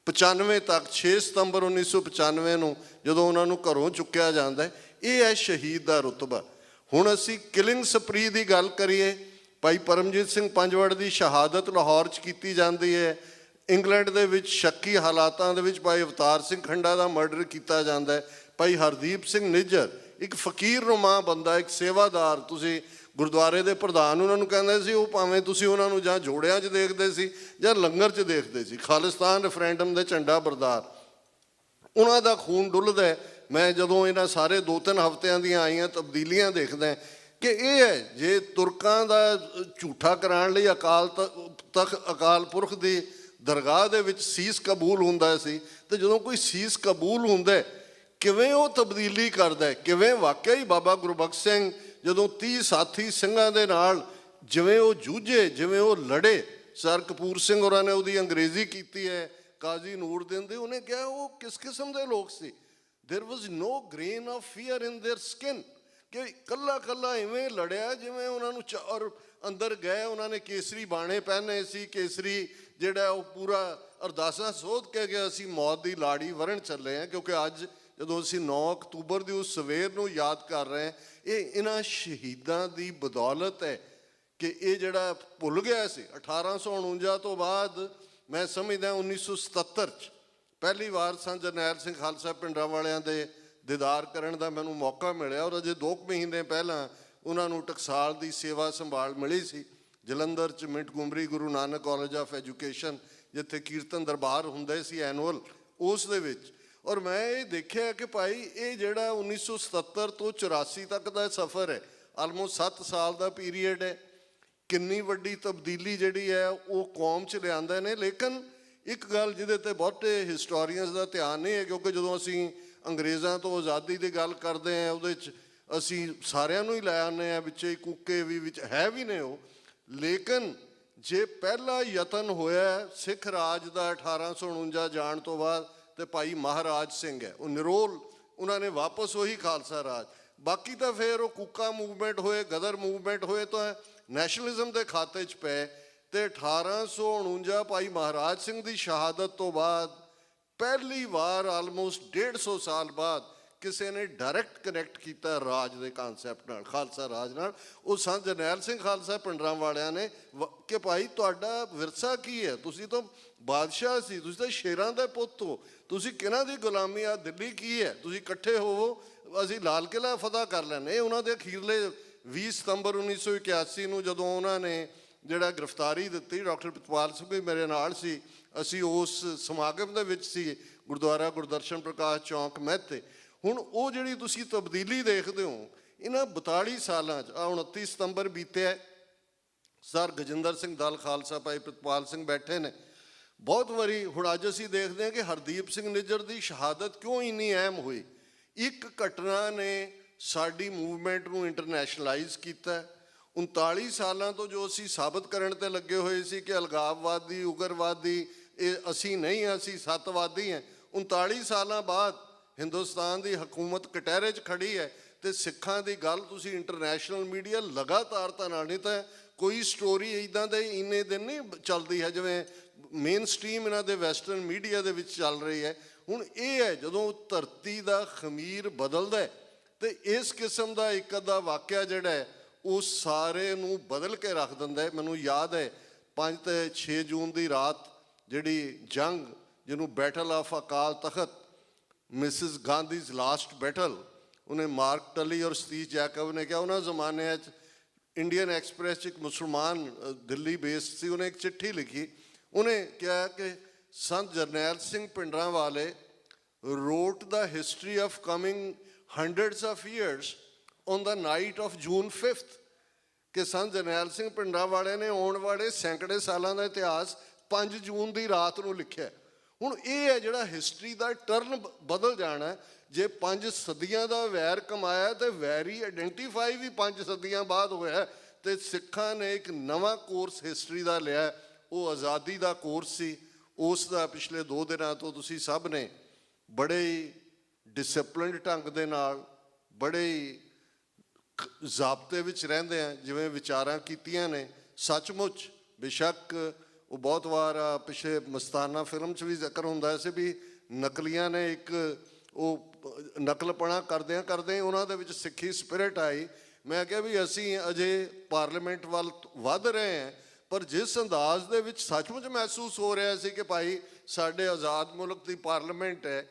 95 तक, 6 सितंबर 1995 नूं जदों उन्होंने घरों चुक्या जाता है, ये है शहीद का रुतबा। हुण असी किलिंग स्प्री की गल करिए, भाई परमजीत सिंह पंजवड़ की शहादत लाहौर च की जाती है। इंग्लैंड के शक्की हालातों के भाई अवतार सिंह खंडा का मर्डर किया जाता है। ਭਾਈ ਹਰਦੀਪ ਸਿੰਘ ਨਿੱਜਰ ਇੱਕ ਫਕੀਰ-ਨੁਮਾ ਬੰਦਾ, ਇੱਕ ਸੇਵਾਦਾਰ। ਤੁਸੀਂ ਗੁਰਦੁਆਰੇ ਦੇ ਪ੍ਰਧਾਨ ਉਹਨਾਂ ਨੂੰ ਕਹਿੰਦੇ ਸੀ, ਉਹ ਭਾਵੇਂ ਤੁਸੀਂ ਉਹਨਾਂ ਨੂੰ ਜਾਂ ਜੋੜਿਆਂ 'ਚ ਦੇਖਦੇ ਸੀ ਜਾਂ ਲੰਗਰ 'ਚ ਦੇਖਦੇ ਸੀ, ਖਾਲਿਸਤਾਨ ਰੈਫਰੈਂਡਮ ਦੇ ਝੰਡਾ ਬਰਦਾਰ। ਉਹਨਾਂ ਦਾ ਖੂਨ ਡੁੱਲਦਾ। ਮੈਂ ਜਦੋਂ ਇਹਨਾਂ ਸਾਰੇ 2-3 ਹਫ਼ਤਿਆਂ ਦੀਆਂ ਆਈਆਂ ਤਬਦੀਲੀਆਂ ਦੇਖਦਾ ਕਿ ਇਹ ਹੈ, ਜੇ ਤੁਰਕਾਂ ਦਾ ਝੂਠਾ ਕਰਾਉਣ ਲਈ ਅਕਾਲ ਪੁਰਖ ਦੀ ਦਰਗਾਹ ਦੇ ਵਿੱਚ ਸੀਸ ਕਬੂਲ ਹੁੰਦਾ ਸੀ, ਤੇ ਜਦੋਂ ਕੋਈ ਸੀਸ ਕਬੂਲ ਹੁੰਦਾ ਕਿਵੇਂ ਉਹ ਤਬਦੀਲੀ ਕਰਦਾ, ਕਿਵੇਂ ਵਾਕਿਆ ਹੀ ਬਾਬਾ ਗੁਰਬਖਸ਼ ਸਿੰਘ ਜਦੋਂ 30 ਸਾਥੀ ਸਿੰਘਾਂ ਦੇ ਨਾਲ ਜਿਵੇਂ ਉਹ ਜੂਝੇ, ਜਿਵੇਂ ਉਹ ਲੜੇ। ਸਰ ਕਪੂਰ ਸਿੰਘ ਹੋਰਾਂ ਨੇ ਉਹਦੀ ਅੰਗਰੇਜ਼ੀ ਕੀਤੀ ਹੈ, ਕਾਜ਼ੀ ਨੂਰਦੀਨ ਦੀ। ਉਹਨੇ ਕਿਹਾ ਉਹ ਕਿਸ ਕਿਸਮ ਦੇ ਲੋਕ ਸੀ। There was no grain of fear in their skin, ਕਿ ਕੱਲਾ ਕੱਲਾ ਇਵੇਂ ਲੜਿਆ ਜਿਵੇਂ ਉਹਨਾਂ ਨੂੰ ਔਰ ਅੰਦਰ ਗਏ ਉਹਨਾਂ ਨੇ ਕੇਸਰੀ ਬਾਣੇ ਪਹਿਨੇ ਸੀ, ਕੇਸਰੀ ਜਿਹੜਾ ਉਹ ਪੂਰਾ ਅਰਦਾਸਾਂ ਸੋਧ ਕੇ ਗਿਆ, ਅਸੀਂ ਮੌਤ ਦੀ ਲਾੜੀ ਵਰਨ ਚੱਲੇ ਹਾਂ। ਕਿਉਂਕਿ ਅੱਜ ਜਦੋਂ ਅਸੀਂ 9 ਅਕਤੂਬਰ ਦੀ ਉਸ ਸਵੇਰ ਨੂੰ ਯਾਦ ਕਰ ਰਹੇ ਹਾਂ, ਇਹ ਇਹਨਾਂ ਸ਼ਹੀਦਾਂ ਦੀ ਬਦੌਲਤ ਹੈ ਕਿ ਇਹ ਜਿਹੜਾ ਭੁੱਲ ਗਿਆ ਸੀ 1849 ਤੋਂ ਬਾਅਦ। ਮੈਂ ਸਮਝਦਾ 1977 'ਚ ਪਹਿਲੀ ਵਾਰ ਸੰਤ ਜਰਨੈਲ ਸਿੰਘ ਖਾਲਸਾ ਪਿੰਡਰਾਂ ਵਾਲਿਆਂ ਦੇ ਦੀਦਾਰ ਕਰਨ ਦਾ ਮੈਨੂੰ ਮੌਕਾ ਮਿਲਿਆ, ਔਰ ਅਜੇ 2 ਮਹੀਨੇ ਪਹਿਲਾਂ ਉਹਨਾਂ ਨੂੰ ਟਕਸਾਲ ਦੀ ਸੇਵਾ ਸੰਭਾਲ ਮਿਲੀ ਸੀ ਜਲੰਧਰ 'ਚ Montgomery Guru Nanak college of education, ਜਿੱਥੇ ਕੀਰਤਨ ਦਰਬਾਰ ਹੁੰਦੇ ਸੀ ਐਨੂਅਲ, ਉਸ ਦੇ ਵਿੱਚ। ਔਰ ਮੈਂ ਇਹ ਦੇਖਿਆ ਕਿ ਭਾਈ ਇਹ ਜਿਹੜਾ 1977 ਤੋਂ 84 ਤੱਕ ਦਾ ਸਫ਼ਰ ਹੈ, ਆਲਮੋਸਟ 7 ਸਾਲ ਦਾ ਪੀਰੀਅਡ ਹੈ। ਕਿੰਨੀ ਵੱਡੀ ਤਬਦੀਲੀ ਜਿਹੜੀ ਹੈ ਉਹ ਕੌਮ 'ਚ ਲਿਆਂਦੇ ਨੇ। ਲੇਕਿਨ ਇੱਕ ਗੱਲ ਜਿਹਦੇ 'ਤੇ ਬਹੁਤੇ ਹਿਸਟੋਰੀਅਨਸ ਦਾ ਧਿਆਨ ਨਹੀਂ ਹੈ, ਕਿਉਂਕਿ ਜਦੋਂ ਅਸੀਂ ਅੰਗਰੇਜ਼ਾਂ ਤੋਂ ਆਜ਼ਾਦੀ ਦੀ ਗੱਲ ਕਰਦੇ ਹਾਂ ਉਹਦੇ 'ਚ ਅਸੀਂ ਸਾਰਿਆਂ ਨੂੰ ਹੀ ਲੈ ਆਉਂਦੇ ਹਾਂ, ਵਿੱਚ ਕੂਕੇ ਵੀ ਵਿੱਚ ਹੈ ਵੀ ਨੇ ਉਹ। ਲੇਕਿਨ ਜੇ ਪਹਿਲਾ ਯਤਨ ਹੋਇਆ ਸਿੱਖ ਰਾਜ ਦਾ 1849 ਜਾਣ ਤੋਂ ਬਾਅਦ, ਤੇ ਭਾਈ ਮਹਾਰਾਜ ਸਿੰਘ ਹੈ, ਉਹ ਨਿਰੋਲ ਉਹਨਾਂ ਨੇ ਵਾਪਸ ਉਹੀ ਖਾਲਸਾ ਰਾਜ। ਬਾਕੀ ਤਾਂ ਫਿਰ ਉਹ ਕੂਕਾ ਮੂਵਮੈਂਟ ਹੋਏ, ਗਦਰ ਮੂਵਮੈਂਟ ਹੋਏ, ਤਾਂ ਨੈਸ਼ਨਲਿਜ਼ਮ ਦੇ ਖਾਤੇ 'ਚ ਪਏ। ਤੇ 1849 ਭਾਈ ਮਹਾਰਾਜ ਸਿੰਘ ਦੀ ਸ਼ਹਾਦਤ ਤੋਂ ਬਾਅਦ ਪਹਿਲੀ ਵਾਰ ਆਲਮੋਸਟ 150 ਸਾਲ ਬਾਅਦ ਕਿਸੇ ਨੇ ਡਾਇਰੈਕਟ ਕਨੈਕਟ ਕੀਤਾ ਰਾਜ ਦੇ ਕਾਨਸੈਪਟ ਨਾਲ, ਖਾਲਸਾ ਰਾਜ ਨਾਲ। ਉਹ ਸੰਤ ਜਰਨੈਲ ਸਿੰਘ ਖਾਲਸਾ ਪਿੰਡਰਾਂ ਵਾਲਿਆਂ ਨੇ ਕਿ ਭਾਈ ਤੁਹਾਡਾ ਵਿਰਸਾ ਕੀ ਹੈ, ਤੁਸੀਂ ਤਾਂ ਬਾਦਸ਼ਾਹ ਸੀ, ਤੁਸੀਂ ਤਾਂ ਸ਼ੇਰਾਂ ਦੇ ਪੁੱਤ ਹੋ, ਤੁਸੀਂ ਕਿਹਨਾਂ ਦੀ ਗੁਲਾਮੀ ਆ, ਦਿੱਲੀ ਕੀ ਹੈ, ਤੁਸੀਂ ਇਕੱਠੇ ਹੋਵੋ, ਅਸੀਂ ਲਾਲ ਕਿਲ੍ਹਾ ਫਤਿਹ ਕਰ ਲੈਂਦੇ। ਇਹ ਉਹਨਾਂ ਦੇ ਅਖੀਰਲੇ 20 ਸਤੰਬਰ 1981 ਨੂੰ ਜਦੋਂ ਉਹਨਾਂ ਨੇ ਜਿਹੜਾ ਗ੍ਰਿਫਤਾਰੀ ਦਿੱਤੀ, ਡਾਕਟਰ ਪ੍ਰਿਤਪਾਲ ਸਿੰਘ ਵੀ ਮੇਰੇ ਨਾਲ ਸੀ, ਅਸੀਂ ਉਸ ਸਮਾਗਮ ਦੇ ਵਿੱਚ ਸੀ ਗੁਰਦੁਆਰਾ ਗੁਰਦਰਸ਼ਨ ਪ੍ਰਕਾਸ਼ ਚੌਂਕ ਮਹਿਤੇ। ਹੁਣ ਉਹ ਜਿਹੜੀ ਤੁਸੀਂ ਤਬਦੀਲੀ ਦੇਖਦੇ ਹੋ ਇਹਨਾਂ 42 ਸਾਲਾਂ 'ਚ, 29 ਸਤੰਬਰ ਬੀਤਿਆ, ਸਰ ਗਜਿੰਦਰ ਸਿੰਘ ਦਲ ਖਾਲਸਾ, ਭਾਈ ਪ੍ਰਿਤਪਾਲ ਸਿੰਘ ਬੈਠੇ ਨੇ ਬਹੁਤ ਵਾਰੀ। ਹੁਣ ਅੱਜ ਅਸੀਂ ਦੇਖਦੇ ਹਾਂ ਕਿ ਹਰਦੀਪ ਸਿੰਘ ਨਿੱਜਰ ਦੀ ਸ਼ਹਾਦਤ ਕਿਉਂ ਇੰਨੀ ਅਹਿਮ ਹੋਈ। ਇੱਕ ਘਟਨਾ ਨੇ ਸਾਡੀ ਮੂਵਮੈਂਟ ਨੂੰ ਇੰਟਰਨੈਸ਼ਨਲਾਈਜ਼ ਕੀਤਾ। 39 ਸਾਲਾਂ ਤੋਂ ਜੋ ਅਸੀਂ ਸਾਬਤ ਕਰਨ 'ਤੇ ਲੱਗੇ ਹੋਏ ਸੀ ਕਿ ਅਲਗਾਵਵਾਦੀ, ਉਗਰਵਾਦੀ ਇਹ ਅਸੀਂ ਨਹੀਂ, ਅਸੀਂ ਸੱਤਵਾਦੀ ਹਾਂ। 39 ਸਾਲਾਂ ਬਾਅਦ ਹਿੰਦੁਸਤਾਨ ਦੀ ਹਕੂਮਤ ਕਟਹਿਰੇ 'ਚ ਖੜੀ ਹੈ ਤੇ ਸਿੱਖਾਂ ਦੀ ਗੱਲ ਤੁਸੀਂ ਇੰਟਰਨੈਸ਼ਨਲ ਮੀਡੀਆ ਲਗਾਤਾਰ ਨਾਲ, ਨਹੀਂ ਤਾਂ ਕੋਈ ਸਟੋਰੀ ਇੱਦਾਂ ਦੇ ਇੰਨੇ ਦਿਨ ਨਹੀਂ ਚੱਲਦੀ ਹੈ ਜਿਵੇਂ ਮੇਨ ਸਟ੍ਰੀਮ ਇਹਨਾਂ ਦੇ ਵੈਸਟਰਨ ਮੀਡੀਆ ਦੇ ਵਿੱਚ ਚੱਲ ਰਹੀ ਹੈ। ਹੁਣ ਇਹ ਹੈ ਜਦੋਂ ਧਰਤੀ ਦਾ ਖਮੀਰ ਬਦਲਦਾ ਤੇ ਇਸ ਕਿਸਮ ਦਾ ਇੱਕ ਅੱਧਾ ਵਾਕਿਆ ਜਿਹੜਾ ਹੈ ਉਹ ਸਾਰੇ ਨੂੰ ਬਦਲ ਕੇ ਰੱਖ ਦਿੰਦਾ ਹੈ। ਮੈਨੂੰ ਯਾਦ ਹੈ 5 ਤੇ 6 ਜੂਨ ਦੀ ਰਾਤ ਜਿਹੜੀ ਜੰਗ, ਜਿਹਨੂੰ battle of Akal Takht, Mrs Gandhi's last battle, ਉਹਨੇ ਮਾਰਕ ਟਲੀ ਔਰ ਸਤੀਸ਼ ਜੈਕਬ ਨੇ ਕਿਹਾ, ਉਹਨਾਂ ਜ਼ਮਾਨਿਆਂ 'ਚ ਇੰਡੀਅਨ ਐਕਸਪ੍ਰੈਸ 'ਚ ਇੱਕ ਮੁਸਲਮਾਨ ਦਿੱਲੀ ਬੇਸਡ ਸੀ, ਉਹਨੇ ਇੱਕ ਚਿੱਠੀ ਲਿਖੀ। ਉਹਨੇ ਕਿਹਾ ਕਿ ਸੰਤ ਜਰਨੈਲ ਸਿੰਘ ਪਿੰਡਰਾਂ ਵਾਲੇ wrote the history of coming hundreds of years on the night of June 5th, ਕਿ ਸੰਤ ਜਰਨੈਲ ਸਿੰਘ ਪਿੰਡਰਾਂ ਵਾਲੇ ਨੇ ਆਉਣ ਵਾਲੇ ਸੈਂਕੜੇ ਸਾਲਾਂ ਦਾ ਇਤਿਹਾਸ 5 ਜੂਨ ਦੀ ਰਾਤ ਨੂੰ ਲਿਖਿਆ। ਹੁਣ ਇਹ ਹੈ ਜਿਹੜਾ ਹਿਸਟਰੀ ਦਾ ਟਰਨ ਬਦਲ ਜਾਣਾ। ਜੇ 5 ਸਦੀਆਂ ਦਾ ਵੈਰ ਕਮਾਇਆ ਤੇ ਵੈਰੀ ਆਇਡੈਂਟੀਫਾਈ ਵੀ 5 ਸਦੀਆਂ ਬਾਅਦ ਹੋਇਆ। ਤੇ ਸਿੱਖਾਂ ਨੇ ਇੱਕ ਨਵਾਂ ਕੋਰਸ ਹਿਸਟਰੀ ਦਾ ਲਿਆ, ਉਹ ਆਜ਼ਾਦੀ ਦਾ ਕੋਰਸ ਸੀ। ਉਸ ਦਾ ਪਿਛਲੇ 2 ਦਿਨਾਂ ਤੋਂ ਤੁਸੀਂ ਸਭ ਨੇ ਬੜੇ ਹੀ ਡਿਸਪਲਿਨਡ ਢੰਗ ਦੇ ਨਾਲ, ਬੜੇ ਹੀ ਜ਼ਾਬਤੇ ਵਿੱਚ ਰਹਿੰਦੇ ਆ ਜਿਵੇਂ ਵਿਚਾਰਾਂ ਕੀਤੀਆਂ ਨੇ। ਸੱਚਮੁੱਚ ਬੇਸ਼ੱਕ ਉਹ ਬਹੁਤ ਵਾਰ ਪਿਛਲੇ ਮਸਤਾਨਾ ਫਿਲਮ 'ਚ ਵੀ ਜ਼ਿਕਰ ਹੁੰਦਾ ਸੀ ਵੀ ਨਕਲੀਆਂ ਨੇ ਇੱਕ ਉਹ ਨਕਲਪਣਾ ਕਰਦਿਆਂ ਉਹਨਾਂ ਦੇ ਵਿੱਚ ਸਿੱਖੀ ਸਪਿਰਿਟ ਆਈ। ਮੈਂ ਕਿਹਾ ਵੀ ਅਸੀਂ ਅਜੇ ਪਾਰਲੀਮੈਂਟ ਵੱਲ ਵੱਧ ਰਹੇ ਹਾਂ, ਪਰ ਜਿਸ ਅੰਦਾਜ਼ ਦੇ ਵਿੱਚ ਸੱਚਮੁੱਚ ਮਹਿਸੂਸ ਹੋ ਰਿਹਾ ਸੀ ਕਿ ਭਾਈ ਸਾਡੇ ਆਜ਼ਾਦ ਮੁਲਕ ਦੀ ਪਾਰਲੀਮੈਂਟ ਹੈ,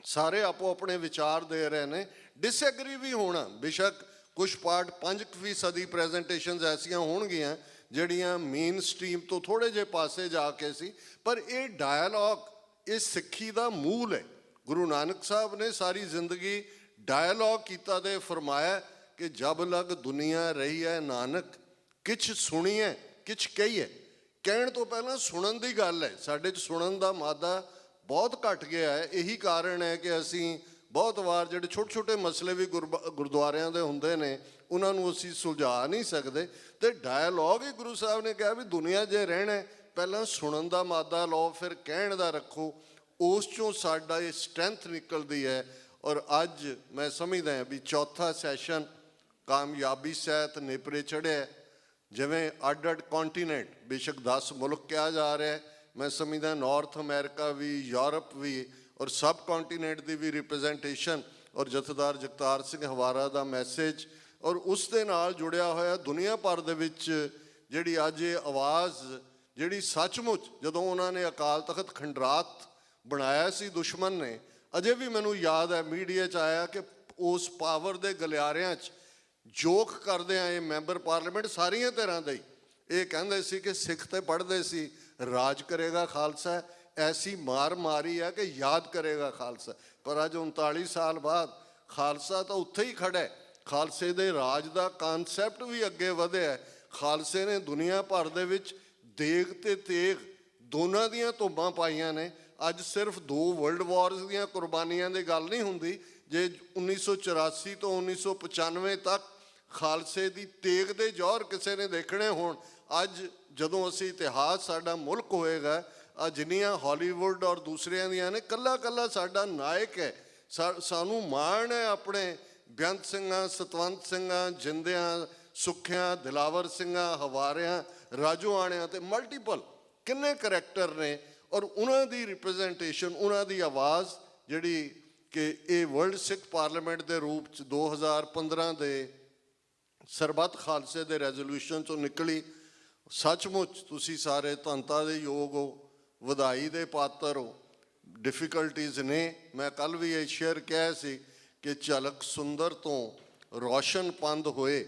ਸਾਰੇ ਆਪੋ ਆਪਣੇ ਵਿਚਾਰ ਦੇ ਰਹੇ ਨੇ। ਡਿਸਐਗਰੀ ਵੀ ਹੋਣਾ, ਬੇਸ਼ੱਕ ਕੁਝ ਪਾਰਟ 5% ਪ੍ਰੈਜੈਂਟੇਸ਼ਨਸ ਐਸੀਆਂ ਹੋਣਗੀਆਂ ਜਿਹੜੀਆਂ ਮੇਨ ਸਟ੍ਰੀਮ ਤੋਂ ਥੋੜ੍ਹੇ ਜਿਹੇ ਪਾਸੇ ਜਾ ਕੇ ਸੀ, ਪਰ ਇਹ ਡਾਇਲੋਗ ਇਹ ਸਿੱਖੀ ਦਾ ਮੂਲ ਹੈ। ਗੁਰੂ ਨਾਨਕ ਸਾਹਿਬ ਨੇ ਸਾਰੀ ਜ਼ਿੰਦਗੀ ਡਾਇਲੋਗ ਕੀਤਾ ਤੇ ਫਰਮਾਇਆ ਕਿ ਜਬ ਲਗ ਦੁਨੀਆ ਰਹੀ ਹੈ ਨਾਨਕ, ਕਿਛ ਸੁਣੀਏ ਕਿਛ ਕਹੀਏ। ਕਹਿਣ ਤੋਂ ਪਹਿਲਾਂ ਸੁਣਨ ਦੀ ਗੱਲ ਹੈ। ਸਾਡੇ 'ਚ ਸੁਣਨ ਦਾ ਮਾਦਾ ਬਹੁਤ ਘਟ ਗਿਆ ਹੈ। ਇਹੀ ਕਾਰਨ ਹੈ ਕਿ ਅਸੀਂ ਬਹੁਤ ਵਾਰ ਜਿਹੜੇ ਛੋਟੇ ਛੋਟੇ ਮਸਲੇ ਵੀ ਗੁਰਦੁਆਰਿਆਂ ਦੇ ਹੁੰਦੇ ਨੇ ਉਹਨਾਂ ਨੂੰ ਅਸੀਂ ਸੁਲਝਾ ਨਹੀਂ ਸਕਦੇ। ਤੇ ਡਾਇਲੋਗ ਹੀ ਗੁਰੂ ਸਾਹਿਬ ਨੇ ਕਿਹਾ ਵੀ ਦੁਨੀਆ ਜੇ ਰਹਿਣਾ ਪਹਿਲਾਂ ਸੁਣਨ ਦਾ ਮਾਦਾ ਲਓ, ਫਿਰ ਕਹਿਣ ਦਾ ਰੱਖੋ। ਉਸ 'ਚੋਂ ਸਾਡਾ ਇਹ ਸਟਰੈਂਥ ਨਿਕਲਦੀ ਹੈ। ਔਰ ਅੱਜ ਮੈਂ ਸਮਝਦਾ ਵੀ ਚੌਥਾ ਸੈਸ਼ਨ ਕਾਮਯਾਬੀ ਸਹਿਤ ਨੇਪਰੇ ਚੜ੍ਹਿਆ। ਜਿਵੇਂ ਅੱਡ ਅੱਡ ਕੰਟੀਨੈਂਟ, ਬੇਸ਼ੱਕ 10 ਮੁਲਕ ਕਿਹਾ ਜਾ ਰਿਹਾ, ਮੈਂ ਸਮਝਦਾ ਨਾਰਥ ਅਮਰੀਕਾ ਵੀ, ਯੂਰਪ ਵੀ ਔਰ ਸਬ ਕੰਟੀਨੈਂਟ ਦੀ ਵੀ ਰਿਪਰੈਜ਼ੈਂਟੇਸ਼ਨ, ਔਰ ਜਥੇਦਾਰ ਜਗਤਾਰ ਸਿੰਘ ਹਵਾਰਾ ਦਾ ਮੈਸੇਜ, ਔਰ ਉਸ ਦੇ ਨਾਲ ਜੁੜਿਆ ਹੋਇਆ ਦੁਨੀਆ ਭਰ ਦੇ ਵਿੱਚ ਜਿਹੜੀ ਅੱਜ ਇਹ ਆਵਾਜ਼ ਜਿਹੜੀ ਸੱਚਮੁੱਚ ਜਦੋਂ ਉਹਨਾਂ ਨੇ ਅਕਾਲ ਤਖਤ ਖੰਡਰਾਤ ਬਣਾਇਆ ਸੀ ਦੁਸ਼ਮਣ ਨੇ, ਅਜੇ ਵੀ ਮੈਨੂੰ ਯਾਦ ਹੈ ਮੀਡੀਆ 'ਚ ਆਇਆ ਕਿ ਉਸ ਪਾਵਰ ਦੇ ਗਲਿਆਰਿਆਂ 'ਚ ਜੋਕ ਕਰਦੇ ਆ ਇਹ ਮੈਂਬਰ ਪਾਰਲੀਮੈਂਟ ਸਾਰੀਆਂ ਧਿਰਾਂ ਦੇ ਹੀ ਇਹ ਕਹਿੰਦੇ ਸੀ ਕਿ ਸਿੱਖ ਤੇ ਪੜ੍ਹਦੇ ਸੀ ਰਾਜ ਕਰੇਗਾ ਖਾਲਸਾ, ਐਸੀ ਮਾਰ ਮਾਰੀ ਹੈ ਕਿ ਯਾਦ ਕਰੇਗਾ ਖਾਲਸਾ। ਪਰ ਅੱਜ 39 ਸਾਲ ਬਾਅਦ ਖਾਲਸਾ ਤਾਂ ਉੱਥੇ ਹੀ ਖੜ੍ਹਾ ਹੈ। ਖਾਲਸੇ ਦੇ ਰਾਜ ਦਾ ਕਾਨਸੈਪਟ ਵੀ ਅੱਗੇ ਵਧਿਆ। ਖਾਲਸੇ ਨੇ ਦੁਨੀਆ ਭਰ ਦੇ ਵਿੱਚ ਦੇਗ ਤੇ ਤੇਗ ਦੋਨਾਂ ਦੀਆਂ ਧੁੰਬਾਂ ਪਾਈਆਂ ਨੇ। ਅੱਜ ਸਿਰਫ 2 ਵਰਲਡ ਵਾਰਸ ਦੀਆਂ ਕੁਰਬਾਨੀਆਂ ਦੀ ਗੱਲ ਨਹੀਂ ਹੁੰਦੀ। ਜੇ 1984 ਤੋਂ 1995 ਤੱਕ ਖਾਲਸੇ ਦੀ ਤੇਗ ਦੇ ਜੌਹਰ ਕਿਸੇ ਨੇ ਦੇਖਣੇ ਹੋਣ, ਅੱਜ ਜਦੋਂ ਅਸੀਂ ਇਤਿਹਾਸ ਸਾਡਾ ਮੁਲਕ ਹੋਏਗਾ, ਆ ਜਿੰਨੀਆਂ ਹਾਲੀਵੁੱਡ ਔਰ ਦੂਸਰਿਆਂ ਦੀਆਂ ਨੇ, ਕੱਲਾ ਕੱਲਾ ਸਾਡਾ ਨਾਇਕ ਹੈ। ਸਾਨੂੰ ਮਾਣ ਹੈ ਆਪਣੇ ਬੇਅੰਤ ਸਿੰਘਾਂ, ਸਤਵੰਤ ਸਿੰਘਾਂ, ਜਿੰਦਿਆਂ, ਸੁੱਖਿਆਂ, ਦਿਲਾਵਰ ਸਿੰਘਾਂ, ਹਵਾਰਿਆਂ, ਰਾਜੋਆਣਿਆਂ ਤੇ ਮਲਟੀਪਲ ਕਿੰਨੇ ਕਰੈਕਟਰ ਨੇ। ਔਰ ਉਹਨਾਂ ਦੀ ਰਿਪਰੈਜ਼ੈਂਟੇਸ਼ਨ, ਉਹਨਾਂ ਦੀ ਆਵਾਜ਼ ਜਿਹੜੀ ਕਿ ਇਹ ਵਰਲਡ ਸਿੱਖ ਪਾਰਲੀਮੈਂਟ ਦੇ ਰੂਪ 'ਚ 2015 ਦੇ ਸਰਬੱਤ ਖਾਲਸੇ ਦੇ ਰੈਜ਼ੋਲੂਸ਼ਨ 'ਚੋਂ ਨਿਕਲੀ। ਸੱਚਮੁੱਚ ਤੁਸੀਂ ਸਾਰੇ ਧੰਨਤਾ ਦੇ ਯੋਗ ਹੋ, ਵਧਾਈ ਦੇ ਪਾਤਰ ਹੋ। ਡਿਫਿਕਲਟੀਜ਼ ਨੇ, ਮੈਂ ਕੱਲ੍ਹ ਵੀ ਇਹ ਸ਼ੇਅਰ ਕਿਹਾ ਸੀ ਕਿ ਝਲਕ ਸੁੰਦਰ ਤੋਂ ਰੋਸ਼ਨ ਪੰਧ ਹੋਏ,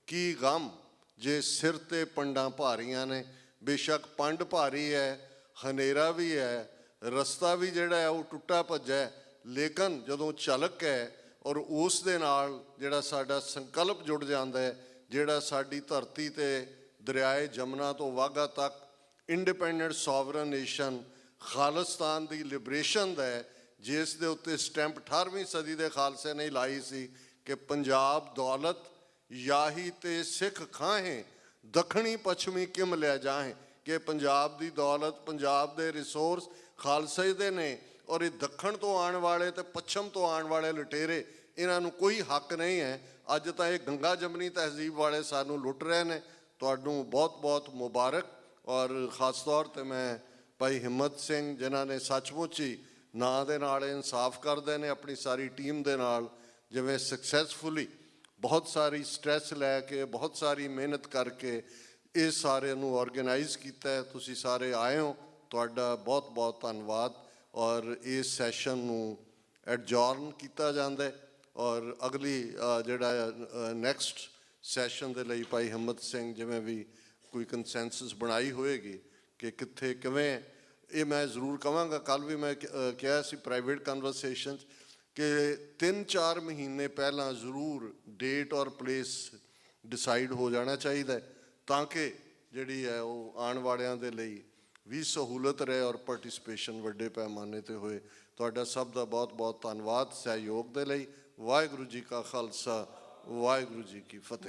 ਕੀ ਗਮ ਜੇ ਸਿਰ 'ਤੇ ਪੰਡਾਂ ਭਾਰੀਆਂ ਨੇ। ਬੇਸ਼ੱਕ ਪੰਡ ਭਾਰੀ ਹੈ, ਹਨੇਰਾ ਵੀ ਹੈ, ਰਸਤਾ ਵੀ ਜਿਹੜਾ ਹੈ ਉਹ ਟੁੱਟਾ ਭੱਜਾ, ਲੇਕਿਨ ਜਦੋਂ ਝਲਕ ਹੈ ਔਰ ਉਸ ਦੇ ਨਾਲ ਜਿਹੜਾ ਸਾਡਾ ਸੰਕਲਪ ਜੁੜ ਜਾਂਦਾ ਹੈ, ਜਿਹੜਾ ਸਾਡੀ ਧਰਤੀ 'ਤੇ ਦਰਿਆਏ ਜਮਨਾ ਤੋਂ ਵਾਘਾ ਤੱਕ ਇੰਡੀਪੈਂਡੈਂਟ ਸੋਵਰਨ ਨੇਸ਼ਨ ਖਾਲਿਸਤਾਨ ਦੀ ਲਿਬਰੇਸ਼ਨ ਦਾ ਹੈ, ਜਿਸ ਦੇ ਉੱਤੇ ਸਟੈਂਪ 18ਵੀਂ ਸਦੀ ਦੇ ਖਾਲਸੇ ਨੇ ਲਾਈ ਸੀ ਕਿ ਪੰਜਾਬ ਦੌਲਤ ਯਾਹੀ ਤੇ ਸਿੱਖ ਖਾਹੇ, ਦੱਖਣੀ ਪੱਛਮੀ ਕਿਮ ਲੈ ਜਾਹੇ। ਕਿ ਪੰਜਾਬ ਦੀ ਦੌਲਤ, ਪੰਜਾਬ ਦੇ ਰਿਸੋਰਸ ਖਾਲਸੇ ਦੇ ਨੇ, ਔਰ ਇਹ ਦੱਖਣ ਤੋਂ ਆਉਣ ਵਾਲੇ ਤੇ ਪੱਛਮ ਤੋਂ ਆਉਣ ਵਾਲੇ ਲੁਟੇਰੇ, ਇਹਨਾਂ ਨੂੰ ਕੋਈ ਹੱਕ ਨਹੀਂ ਹੈ। ਅੱਜ ਤਾਂ ਇਹ ਗੰਗਾ ਜਮਨੀ ਤਹਿਜ਼ੀਬ ਵਾਲੇ ਸਾਨੂੰ ਲੁੱਟ ਰਹੇ ਨੇ। ਤੁਹਾਨੂੰ ਬਹੁਤ ਬਹੁਤ ਮੁਬਾਰਕ। ਔਰ ਖ਼ਾਸ ਤੌਰ 'ਤੇ ਮੈਂ ਭਾਈ ਹਿੰਮਤ ਸਿੰਘ, ਜਿਨ੍ਹਾਂ ਨੇ ਸੱਚਮੁੱਚ ਹੀ ਨਾਂ ਦੇ ਨਾਲ ਇਨਸਾਫ ਕਰਦੇ ਨੇ ਆਪਣੀ ਸਾਰੀ ਟੀਮ ਦੇ ਨਾਲ, ਜਿਵੇਂ ਸਕਸੈਸਫੁਲੀ ਬਹੁਤ ਸਾਰੀ ਸਟ੍ਰੈਸ ਲੈ ਕੇ, ਬਹੁਤ ਸਾਰੀ ਮਿਹਨਤ ਕਰਕੇ ਇਹ ਸਾਰਿਆਂ ਨੂੰ ਆਰਗੇਨਾਈਜ਼ ਕੀਤਾ। ਤੁਸੀਂ ਸਾਰੇ ਆਏ ਹੋ, ਤੁਹਾਡਾ ਬਹੁਤ ਬਹੁਤ ਧੰਨਵਾਦ। ਔਰ ਇਸ ਸੈਸ਼ਨ ਨੂੰ ਐਡਜੋਰਨ ਕੀਤਾ ਜਾਂਦਾ ਔਰ ਅਗਲੀ ਜਿਹੜਾ ਨੈਕਸਟ ਸੈਸ਼ਨ ਦੇ ਲਈ ਭਾਈ ਹਿੰਮਤ ਸਿੰਘ ਜਿਵੇਂ ਵੀ ਕੋਈ ਕੰਸੈਂਸਸ ਬਣਾਈ ਹੋਏਗੀ ਕਿ ਕਿੱਥੇ ਕਿਵੇਂ, ਇਹ ਮੈਂ ਜ਼ਰੂਰ ਕਹਾਂਗਾ। ਕੱਲ੍ਹ ਵੀ ਮੈਂ ਕਿਹਾ ਸੀ ਪ੍ਰਾਈਵੇਟ ਕਨਵਰਸੇਸ਼ਨ ਕਿ 3-4 ਮਹੀਨੇ ਪਹਿਲਾਂ ਜ਼ਰੂਰ ਡੇਟ ਔਰ ਪਲੇਸ ਡਿਸਾਈਡ ਹੋ ਜਾਣਾ ਚਾਹੀਦਾ, ਤਾਂ ਕਿ ਜਿਹੜੀ ਹੈ ਉਹ ਆਉਣ ਵਾਲਿਆਂ ਦੇ ਲਈ ਵੀ ਸਹੂਲਤ ਰਹੇ ਔਰ ਪਾਰਟਿਸਪੇਸ਼ਨ ਵੱਡੇ ਪੈਮਾਨੇ 'ਤੇ ਹੋਏ। ਤੁਹਾਡਾ ਸਭ ਦਾ ਬਹੁਤ ਬਹੁਤ ਧੰਨਵਾਦ ਸਹਿਯੋਗ ਦੇ ਲਈ। ਵਾਹਿਗੁਰੂ ਜੀ ਕਾ ਖਾਲਸਾ, ਵਾਹਿਗੁਰੂ ਜੀ ਕੀ ਫਤਿਹ।